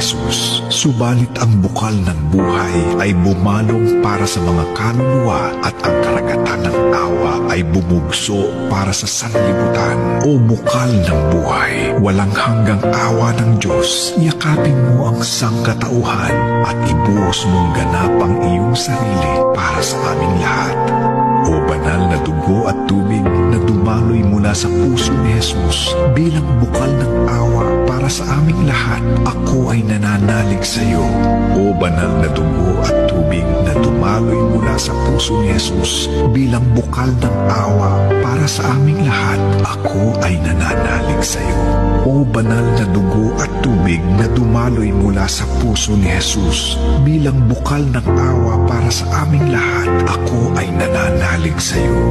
Jesus. Subalit ang bukal ng buhay ay bumalong para sa mga kaluluwa at ang karagatan ng awa ay bumugso para sa sanlibutan. O bukal ng buhay, walang hanggang awa ng Diyos, yakapin mo ang sangkatauhan at ibuhos mong ganap ang iyong sarili para sa aming lahat. O banal na dugo at tubig na dumaloy mula sa puso ni Jesus bilang bukal ng awa para sa aming lahat, ako ay nananalig sa iyo. O banal na dugo at tubig na dumaloy mula sa puso ni Jesus bilang bukal ng awa para sa aming lahat, ako ay nananalig sa iyo. O banal na dugo at tubig na dumaloy mula sa puso ni Jesus bilang bukal ng awa para sa aming lahat, ako ay nananalig sa iyo.